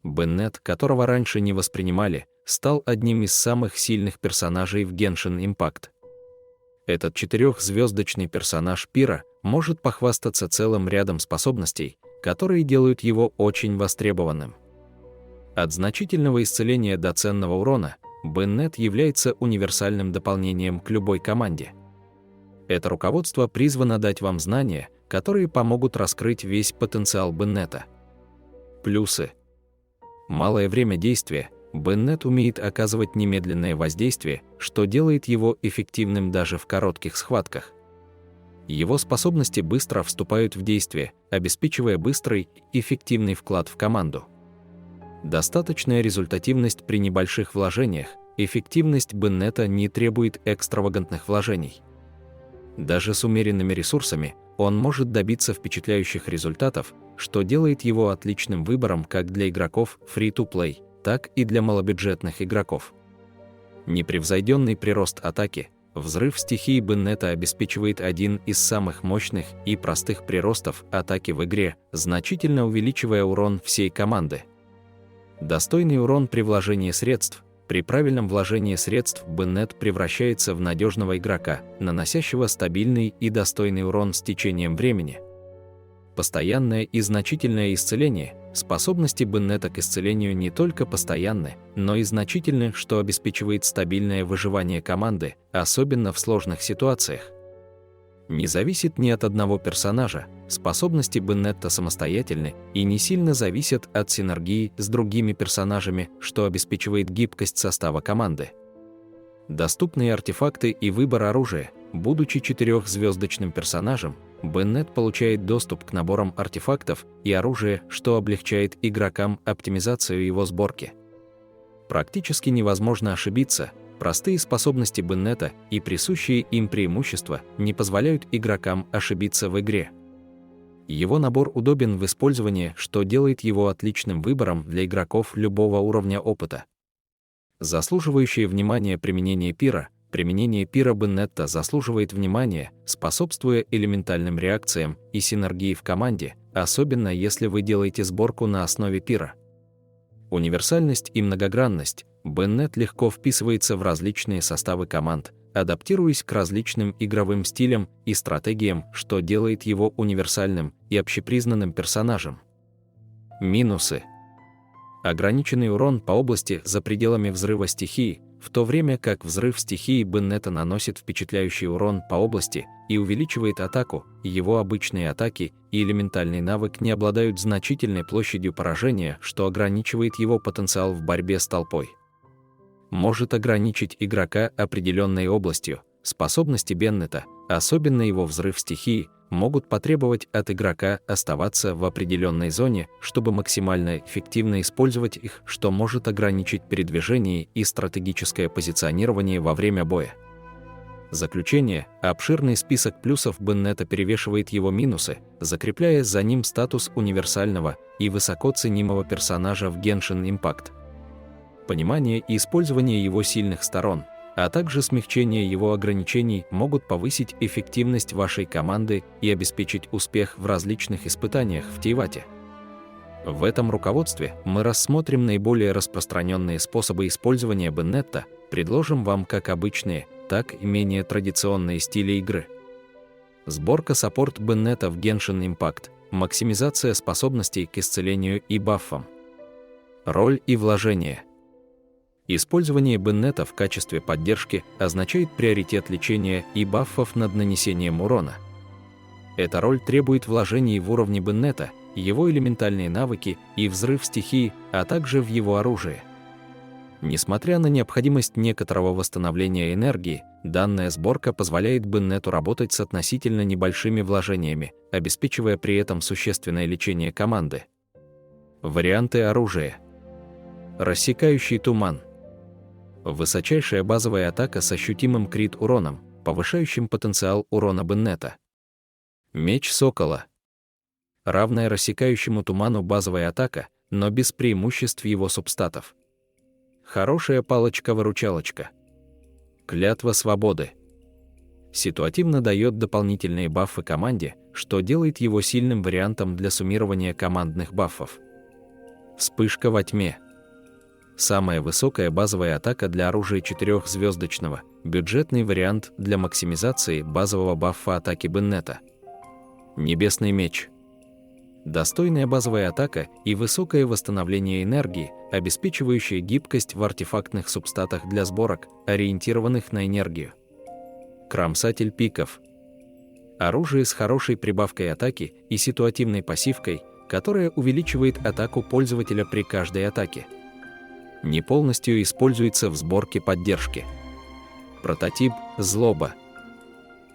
Беннет, которого раньше не воспринимали, стал одним из самых сильных персонажей в Genshin Impact. Этот 4-звездочный персонаж Пира может похвастаться целым рядом способностей, которые делают его очень востребованным. От значительного исцеления до ценного урона Беннет является универсальным дополнением к любой команде. Это руководство призвано дать вам знания, которые помогут раскрыть весь потенциал Беннета. Плюсы. Малое время действия. Беннет умеет оказывать немедленное воздействие, что делает его эффективным даже в коротких схватках. Его способности быстро вступают в действие, обеспечивая быстрый и эффективный вклад в команду. Достаточная результативность при небольших вложениях. Эффективность Беннета не требует экстравагантных вложений. Даже с умеренными ресурсами он может добиться впечатляющих результатов, что делает его отличным выбором как для игроков free-to-play, так и для малобюджетных игроков. Непревзойденный прирост атаки. Взрыв стихии Беннета обеспечивает один из самых мощных и простых приростов атаки в игре, значительно увеличивая урон всей команды. Достойный урон при вложении средств. При правильном вложении средств Беннет превращается в надежного игрока, наносящего стабильный и достойный урон с течением времени. Постоянное и значительное исцеление. Способности Беннета к исцелению не только постоянны, но и значительны, что обеспечивает стабильное выживание команды, особенно в сложных ситуациях. Не зависит ни от одного персонажа, способности Беннета самостоятельны и не сильно зависят от синергии с другими персонажами, что обеспечивает гибкость состава команды. Доступные артефакты и выбор оружия. Будучи 4-звездочным персонажем, Беннет получает доступ к наборам артефактов и оружия, что облегчает игрокам оптимизацию его сборки. Практически невозможно ошибиться. Простые способности Беннета и присущие им преимущества не позволяют игрокам ошибиться в игре. Его набор удобен в использовании, что делает его отличным выбором для игроков любого уровня опыта. Заслуживающее внимания применение Пира. Применение Пира Беннета заслуживает внимания, способствуя элементальным реакциям и синергии в команде, особенно если вы делаете сборку на основе Пира. Универсальность и многогранность. Беннет легко вписывается в различные составы команд, адаптируясь к различным игровым стилям и стратегиям, что делает его универсальным и общепризнанным персонажем. Минусы. Ограниченный урон по области за пределами взрыва стихии, в то время как взрыв стихии Беннета наносит впечатляющий урон по области и увеличивает атаку, его обычные атаки и элементальный навык не обладают значительной площадью поражения, что ограничивает его потенциал в борьбе с толпой. Может ограничить игрока определенной областью. Способности Беннета, особенно его взрыв стихии, могут потребовать от игрока оставаться в определенной зоне, чтобы максимально эффективно использовать их, что может ограничить передвижение и стратегическое позиционирование во время боя. Заключение. Обширный список плюсов Беннета перевешивает его минусы, закрепляя за ним статус универсального и высоко ценимого персонажа в Genshin Impact. Понимание и использование его сильных сторон, а также смягчение его ограничений могут повысить эффективность вашей команды и обеспечить успех в различных испытаниях в Тейвате. В этом руководстве мы рассмотрим наиболее распространенные способы использования Беннета, предложим вам как обычные, так и менее традиционные стили игры. Сборка саппорт Беннета в Genshin Impact, максимизация способностей к исцелению и баффам. Роль и вложение. Использование Беннета в качестве поддержки означает приоритет лечения и баффов над нанесением урона. Эта роль требует вложений в уровне Беннета, его элементальные навыки и взрыв стихии, а также в его оружие. Несмотря на необходимость некоторого восстановления энергии, данная сборка позволяет Беннету работать с относительно небольшими вложениями, обеспечивая при этом существенное лечение команды. Варианты оружия. Рассекающий туман. Высочайшая базовая атака с ощутимым крит-уроном, повышающим потенциал урона Беннета. Меч Сокола. Равная рассекающему туману базовая атака, но без преимуществ его субстатов. Хорошая палочка-выручалочка. Клятва свободы. Ситуативно дает дополнительные баффы команде, что делает его сильным вариантом для суммирования командных баффов. Вспышка во тьме. Самая высокая базовая атака для оружия 4-звездочного, бюджетный вариант для максимизации базового баффа атаки Беннета. Небесный меч. Достойная базовая атака и высокое восстановление энергии, обеспечивающая гибкость в артефактных субстатах для сборок, ориентированных на энергию. Кромсатель пиков. Оружие с хорошей прибавкой атаки и ситуативной пассивкой, которая увеличивает атаку пользователя при каждой атаке. Не полностью используется в сборке поддержки. Прототип «Злоба».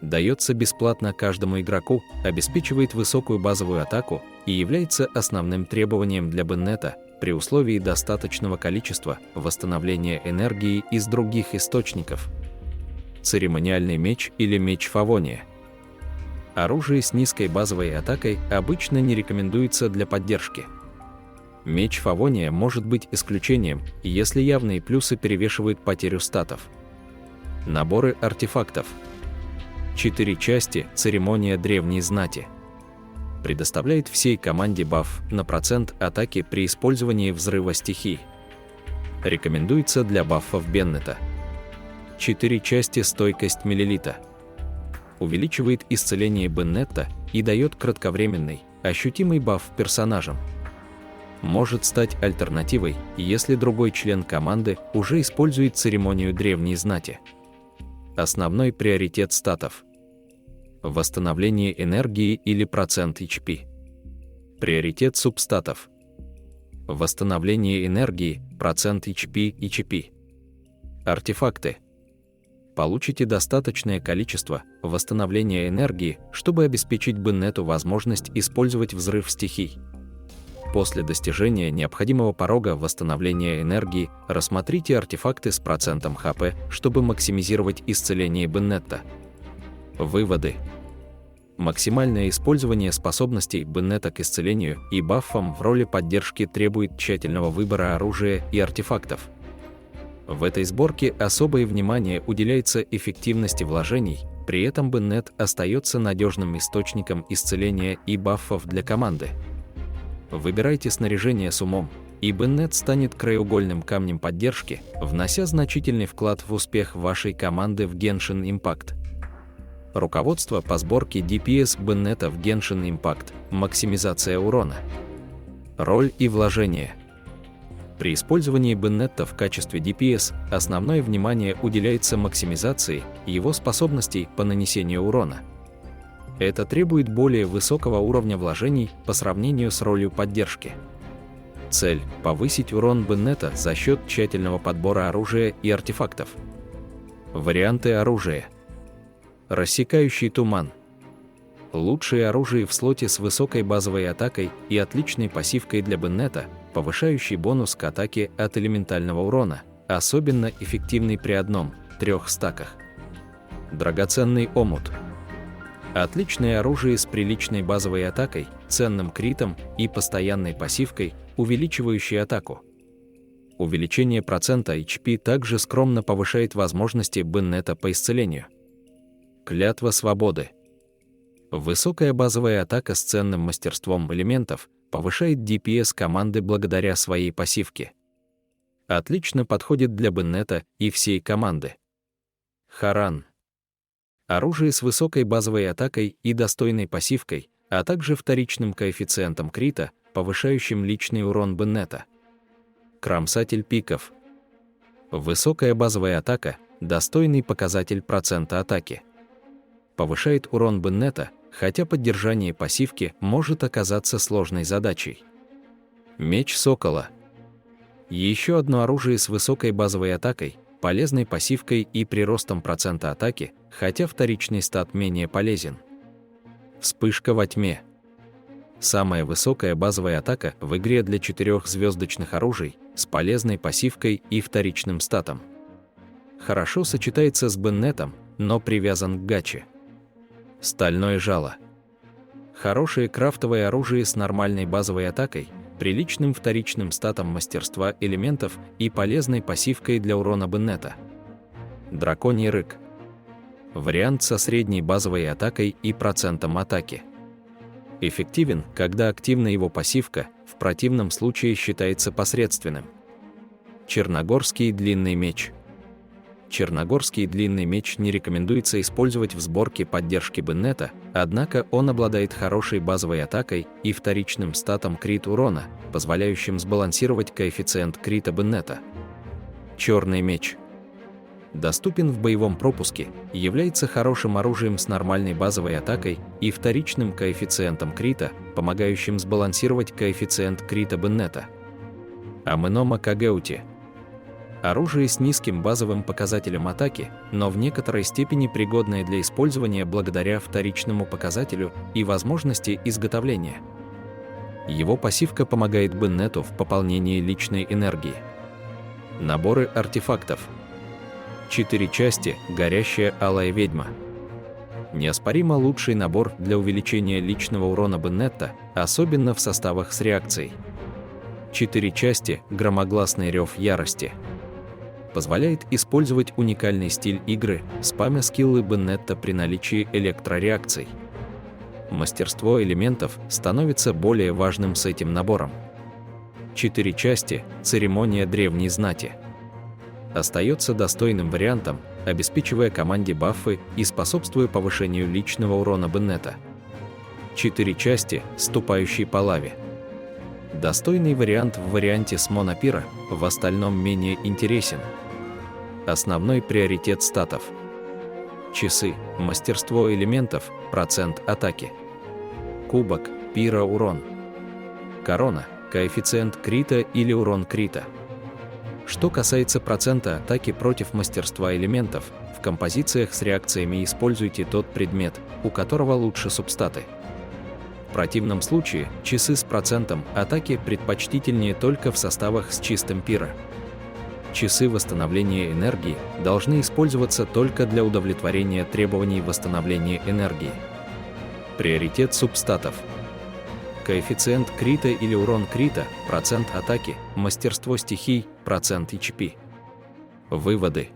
Дается бесплатно каждому игроку, обеспечивает высокую базовую атаку и является основным требованием для Беннета при условии достаточного количества восстановления энергии из других источников. Церемониальный меч или меч Фавония. Оружие с низкой базовой атакой обычно не рекомендуется для поддержки. Меч Фавония может быть исключением, если явные плюсы перевешивают потерю статов. Наборы артефактов. 4 части «Церемония древней знати». Предоставляет всей команде баф на процент атаки при использовании взрыва стихий. Рекомендуется для баффов Беннета. 4 части «Стойкость Мелилита». Увеличивает исцеление Беннета и дает кратковременный, ощутимый баф персонажам. Может стать альтернативой, если другой член команды уже использует церемонию древней знати. Основной приоритет статов. Восстановление энергии или процент HP. Приоритет субстатов. Восстановление энергии, процент HP и HP. Артефакты. Получите достаточное количество восстановления энергии, чтобы обеспечить Беннету возможность использовать взрыв стихий. После достижения необходимого порога восстановления энергии рассмотрите артефакты с процентом ХП, чтобы максимизировать исцеление Беннета. Выводы. Максимальное использование способностей Беннета к исцелению и баффам в роли поддержки требует тщательного выбора оружия и артефактов. В этой сборке особое внимание уделяется эффективности вложений, при этом Беннет остается надежным источником исцеления и баффов для команды. Выбирайте снаряжение с умом, и Беннет станет краеугольным камнем поддержки, внося значительный вклад в успех вашей команды в Genshin Impact. Руководство по сборке DPS Беннета в Genshin Impact. Максимизация урона. Роль и вложение. При использовании Беннета в качестве DPS основное внимание уделяется максимизации его способностей по нанесению урона. Это требует более высокого уровня вложений по сравнению с ролью поддержки. Цель – повысить урон Беннета за счет тщательного подбора оружия и артефактов. Варианты оружия. Рассекающий туман. Лучшее оружие в слоте с высокой базовой атакой и отличной пассивкой для Беннета, повышающий бонус к атаке от элементального урона, особенно эффективный при 1-3 стаках. Драгоценный омут. Отличное оружие с приличной базовой атакой, ценным критом и постоянной пассивкой, увеличивающей атаку. Увеличение процента HP также скромно повышает возможности Беннета по исцелению. Клятва свободы. Высокая базовая атака с ценным мастерством элементов повышает DPS команды благодаря своей пассивке. Отлично подходит для Беннета и всей команды. Харан. Оружие с высокой базовой атакой и достойной пассивкой, а также вторичным коэффициентом крита, повышающим личный урон Беннета. Кромсатель пиков. Высокая базовая атака, достойный показатель процента атаки. Повышает урон Беннета, хотя поддержание пассивки может оказаться сложной задачей. Меч Сокола. Еще одно оружие с высокой базовой атакой, полезной пассивкой и приростом процента атаки, хотя вторичный стат менее полезен. Вспышка во тьме. Самая высокая базовая атака в игре для 4-звездочных оружий с полезной пассивкой и вторичным статом. Хорошо сочетается с Беннетом, но привязан к гаче. Стальное жало. Хорошее крафтовое оружие с нормальной базовой атакой, приличным вторичным статом мастерства элементов и полезной пассивкой для урона Беннета. Драконий рык. Вариант со средней базовой атакой и процентом атаки. Эффективен, когда активна его пассивка, в противном случае считается посредственным. Черногорский длинный меч. Черногорский длинный меч не рекомендуется использовать в сборке поддержки Беннета, однако он обладает хорошей базовой атакой и вторичным статом крит урона, позволяющим сбалансировать коэффициент крита Беннета. Черный меч. Доступен в боевом пропуске, является хорошим оружием с нормальной базовой атакой и вторичным коэффициентом крита, помогающим сбалансировать коэффициент крита Беннета. Аменома Кагеути. Оружие с низким базовым показателем атаки, но в некоторой степени пригодное для использования благодаря вторичному показателю и возможности изготовления. Его пассивка помогает Беннету в пополнении личной энергии. Наборы артефактов. 4 части, горящая алая ведьма. Неоспоримо лучший набор для увеличения личного урона Беннета, особенно в составах с реакцией. 4 части, громогласный рев ярости. Позволяет использовать уникальный стиль игры, спамя скиллы Беннета при наличии электрореакций. Мастерство элементов становится более важным с этим набором. 4 части, церемония древней знати. Остается достойным вариантом, обеспечивая команде баффы и способствуя повышению личного урона Беннета. 4 части, ступающий по лаве. Достойный вариант в варианте с монопира, в остальном менее интересен. Основной приоритет статов. Часы, мастерство элементов, процент атаки. Кубок, пира урон. Корона, коэффициент крита или урон крита. Что касается процента атаки против мастерства элементов, в композициях с реакциями используйте тот предмет, у которого лучше субстаты. В противном случае часы с процентом атаки предпочтительнее только в составах с чистым пира. Часы восстановления энергии должны использоваться только для удовлетворения требований восстановления энергии. Приоритет субстатов. Коэффициент крита или урон крита, процент атаки, мастерство стихий, процент HP. Выводы.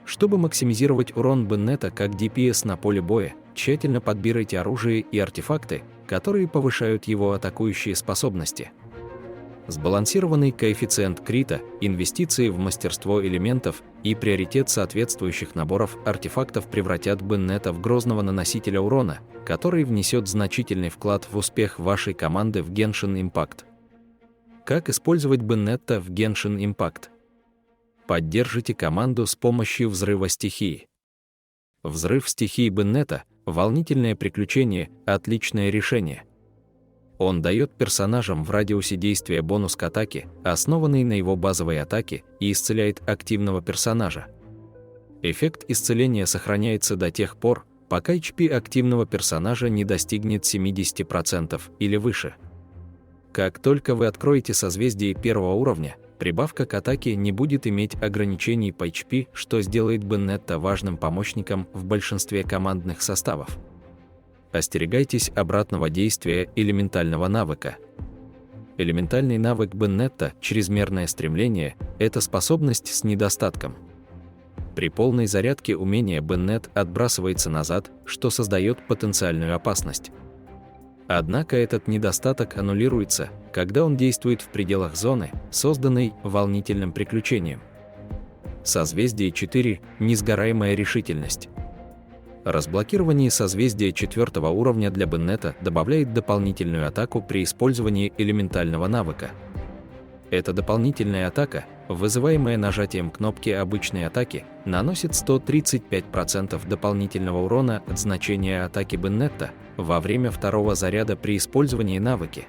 Чтобы максимизировать урон Беннета как DPS на поле боя, тщательно подбирайте оружие и артефакты, которые повышают его атакующие способности. Сбалансированный коэффициент крита, инвестиции в мастерство элементов и приоритет соответствующих наборов артефактов превратят Беннета в грозного наносителя урона, который внесет значительный вклад в успех вашей команды в Genshin Impact. Как использовать Беннета в Genshin Impact? Поддержите команду с помощью взрыва стихии. Взрыв стихии Беннета – волнительное приключение, отличное решение. Он дает персонажам в радиусе действия бонус к атаке, основанный на его базовой атаке, и исцеляет активного персонажа. Эффект исцеления сохраняется до тех пор, пока HP активного персонажа не достигнет 70% или выше. Как только вы откроете созвездие первого уровня, прибавка к атаке не будет иметь ограничений по HP, что сделает Беннета важным помощником в большинстве командных составов. Остерегайтесь обратного действия элементального навыка. Элементальный навык Беннета «Чрезмерное стремление» — это способность с недостатком. При полной зарядке умения Беннет отбрасывается назад, что создает потенциальную опасность. Однако этот недостаток аннулируется, когда он действует в пределах зоны, созданной волнительным приключением. Созвездие 4 – несгораемая решительность. Разблокирование созвездия 4-го уровня для Беннета добавляет дополнительную атаку при использовании элементального навыка. Эта дополнительная атака, вызываемая нажатием кнопки обычной атаки, наносит 135% дополнительного урона от значения атаки Беннета во время второго заряда при использовании навыки.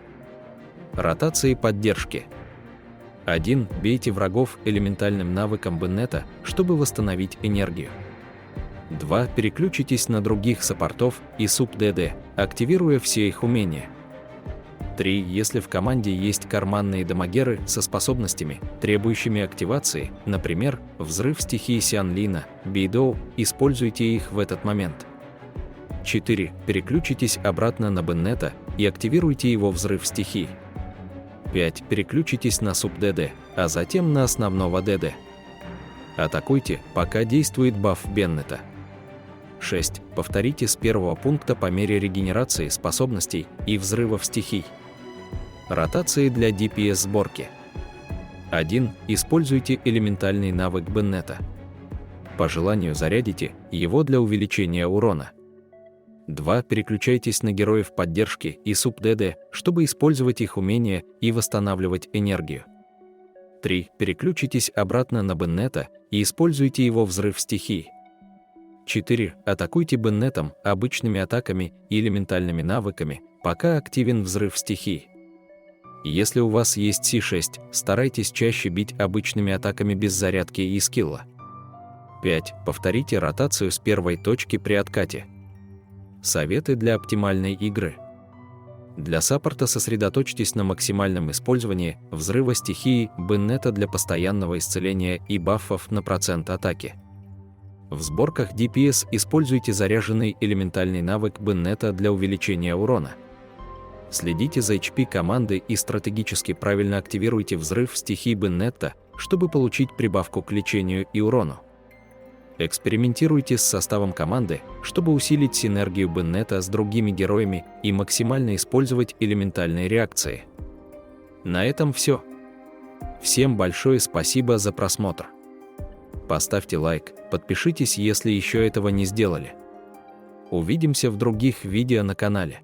Ротации поддержки. 1. Бейте врагов элементальным навыком Беннета, чтобы восстановить энергию. 2. Переключитесь на других саппортов и суб-ДД, активируя все их умения. 3. Если в команде есть карманные дамагеры со способностями, требующими активации, например, взрыв стихии Сянлина, Бейдоу, используйте их в этот момент. 4. Переключитесь обратно на Беннета и активируйте его взрыв стихий. 5. Переключитесь на суб-ДД, а затем на основного ДД. Атакуйте, пока действует баф Беннета. 6. Повторите с первого пункта по мере регенерации способностей и взрывов стихий. Ротации для DPS-сборки. 1. Используйте элементальный навык Беннета. По желанию зарядите его для увеличения урона. 2. Переключайтесь на героев поддержки и суб-ДД, чтобы использовать их умения и восстанавливать энергию. 3. Переключитесь обратно на Беннета и используйте его взрыв стихий. 4. Атакуйте Беннетом обычными атаками и элементальными навыками, пока активен взрыв стихий. Если у вас есть C6, старайтесь чаще бить обычными атаками без зарядки и скилла. 5. Повторите ротацию с первой точки при откате. Советы для оптимальной игры. Для саппорта сосредоточьтесь на максимальном использовании взрыва стихии Беннета для постоянного исцеления и баффов на процент атаки. В сборках DPS используйте заряженный элементальный навык Беннета для увеличения урона. Следите за HP команды и стратегически правильно активируйте взрыв стихий Беннета, чтобы получить прибавку к лечению и урону. Экспериментируйте с составом команды, чтобы усилить синергию Беннета с другими героями и максимально использовать элементальные реакции. На этом все. Всем большое спасибо за просмотр. Поставьте лайк, подпишитесь, если еще этого не сделали. Увидимся в других видео на канале.